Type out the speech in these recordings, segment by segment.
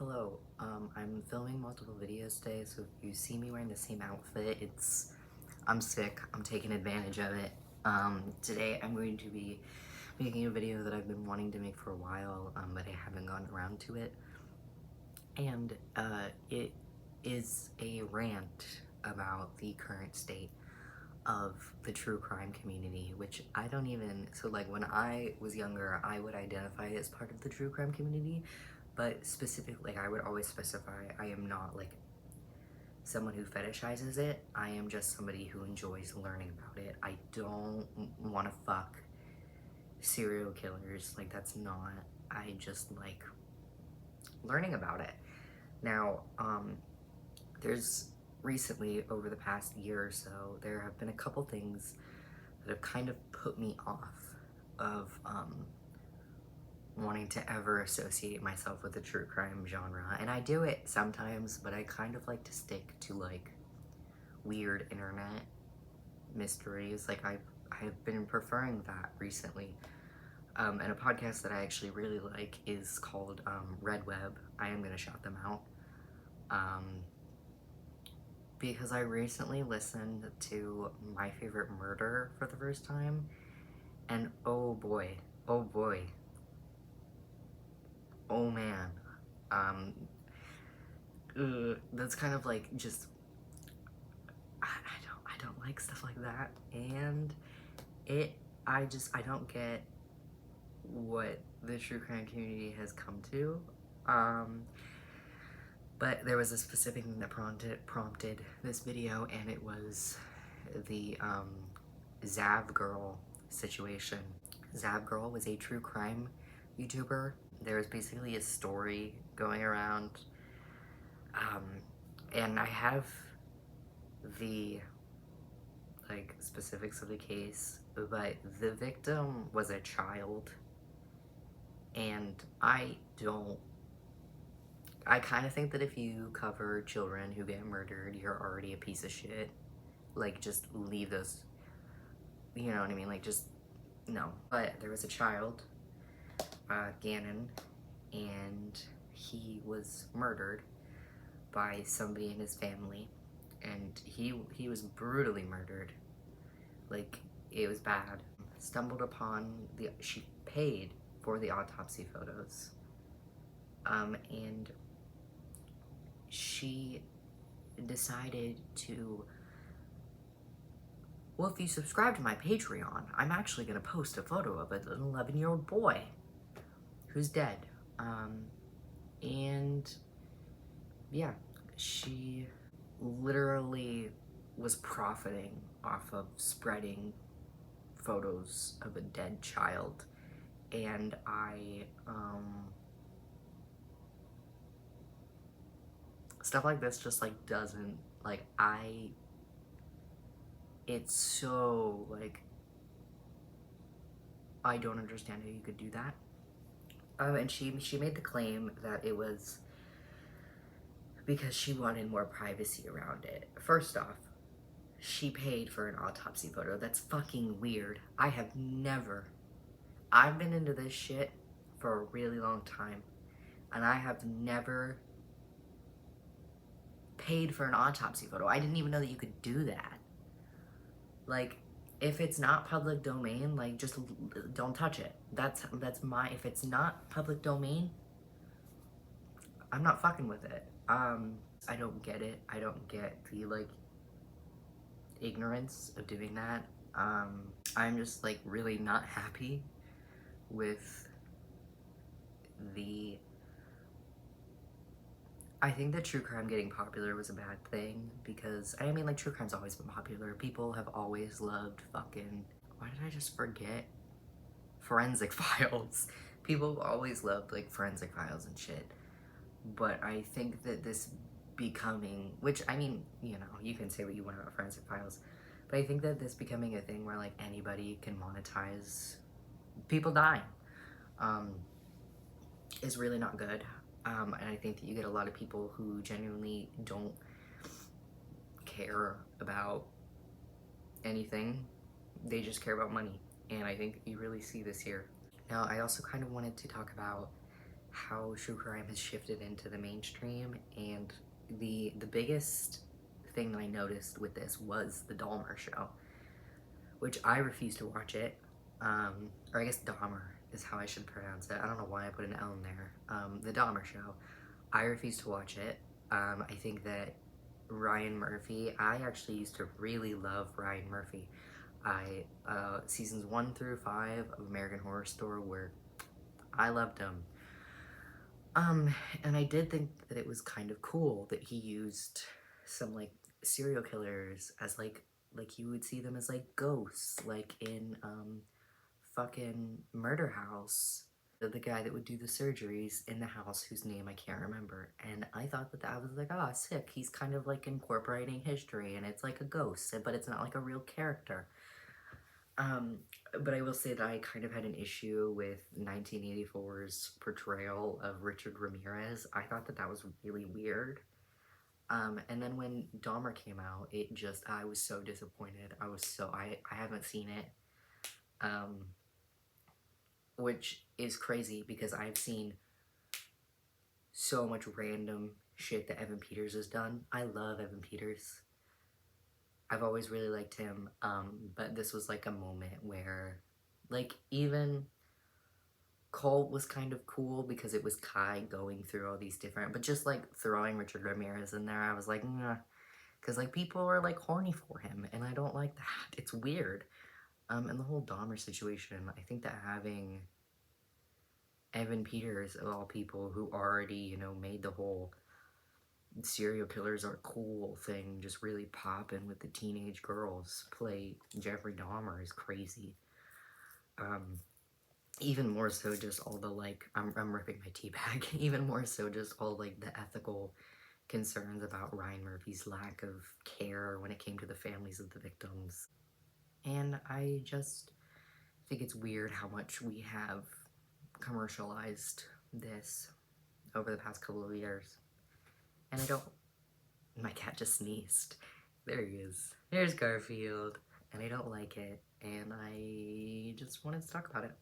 Hello, I'm filming multiple videos today, so if you see me wearing the same outfit, I'm sick, I'm taking advantage of it. Today I'm going to be making a video that I've been wanting to make for a while, but I haven't gotten around to it. And, it is a rant about the current state of the true crime community, which I don't even, so like when I was younger, I would identify as part of the true crime community, but specifically, like I would always specify I am not like someone who fetishizes it. I am just somebody who enjoys learning about it. I don't want to fuck serial killers. Like that's not, I just like learning about it. Now, there's recently, over the past year or so, there have been a couple things that have kind of put me off of wanting to ever associate myself with the true crime genre. And I do it sometimes, but I kind of like to stick to like weird internet mysteries. Like I've been preferring that recently. And a podcast that I actually really like is called Red Web. I am gonna shout them out. Because I recently listened to My Favorite Murder for the first time, and oh boy, oh man, that's kind of like just, I don't like stuff like that, and I don't get what the true crime community has come to, but there was a specific thing that prompted this video, and it was the ZavGirl situation. ZavGirl was a true crime YouTuber. There was basically a story going around, and I have the like specifics of the case, but the victim was a child, and I kind of think that if you cover children who get murdered, you're already a piece of shit. Like, just leave those, you know what I mean? Like, just, no. But there was a child, Gannon, and he was murdered by somebody in his family. And he was brutally murdered. Like, it was bad. Stumbled upon she paid for the autopsy photos. And she decided to, well, if you subscribe to my Patreon, I'm actually going to post a photo of an 11-year-old boy who's dead. And yeah, she literally was profiting off of spreading photos of a dead child. And stuff like this just like doesn't, like, it's so like, I don't understand how you could do that. And she made the claim that it was because she wanted more privacy around it. First off, she paid for an autopsy photo. That's fucking weird. I've been into this shit for a really long time, and I have never paid for an autopsy photo. I didn't even know that you could do that. Like, if it's not public domain, like, just don't touch it. That's if it's not public domain, I'm not fucking with it. I don't get it. I don't get the, like, ignorance of doing that. I'm just, like, really not happy with I think that true crime getting popular was a bad thing, because, I mean, like, true crime's always been popular. People have always loved fucking, why did I just forget? Forensic files. People have always loved, like, forensic files and shit. But I think that this becoming, which, I mean, you know, you can say what you want about forensic files, but I think that this becoming a thing where, like, anybody can monetize people dying, is really not good. And I think that you get a lot of people who genuinely don't care about anything. They just care about money. And I think you really see this here. Now, I also kind of wanted to talk about how true crime has shifted into the mainstream, and the biggest thing that I noticed with this was the Dahmer show, which I refuse to watch it. Or I guess Dahmer is how I should pronounce it. I don't know why I put an L in there. The Dahmer show. I refuse to watch it. I think that Ryan Murphy, I actually used to really love Ryan Murphy. Seasons 1 through 5 of American Horror Story were, I loved him. And I did think that it was kind of cool that he used some like serial killers as like you would see them as like ghosts, like in fucking Murder House. The guy that would do the surgeries in the house whose name I can't remember. And I thought that that was like, ah, sick. He's kind of like incorporating history and it's like a ghost, but it's not like a real character. Um, but I will say that I kind of had an issue with 1984's portrayal of Richard Ramirez. I thought that that was really weird. And then when Dahmer came out, I was so disappointed. I haven't seen it. Um, which is crazy because I've seen so much random shit that Evan Peters has done. I love Evan Peters. I've always really liked him, but this was like a moment where, like, even Cult was kind of cool because it was Kai going through all these different, but just like throwing Richard Ramirez in there, I was like, nah, because like people are like horny for him, and I don't like that. It's weird. And the whole Dahmer situation, I think that having Evan Peters, of all people, who already, made the whole serial killers are cool thing just really popping with the teenage girls play Jeffrey Dahmer is crazy. Um, Even more so just all the like, I'm ripping my tea bag, even more so just all like the ethical concerns about Ryan Murphy's lack of care when it came to the families of the victims. And I just think it's weird how much we have commercialized this over the past couple of years. And I don't, my cat just sneezed. There he is. There's Garfield. And I don't like it. And I just wanted to talk about it.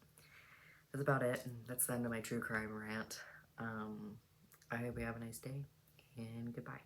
That's about it. That's the end of my true crime rant. I hope you have a nice day. And goodbye.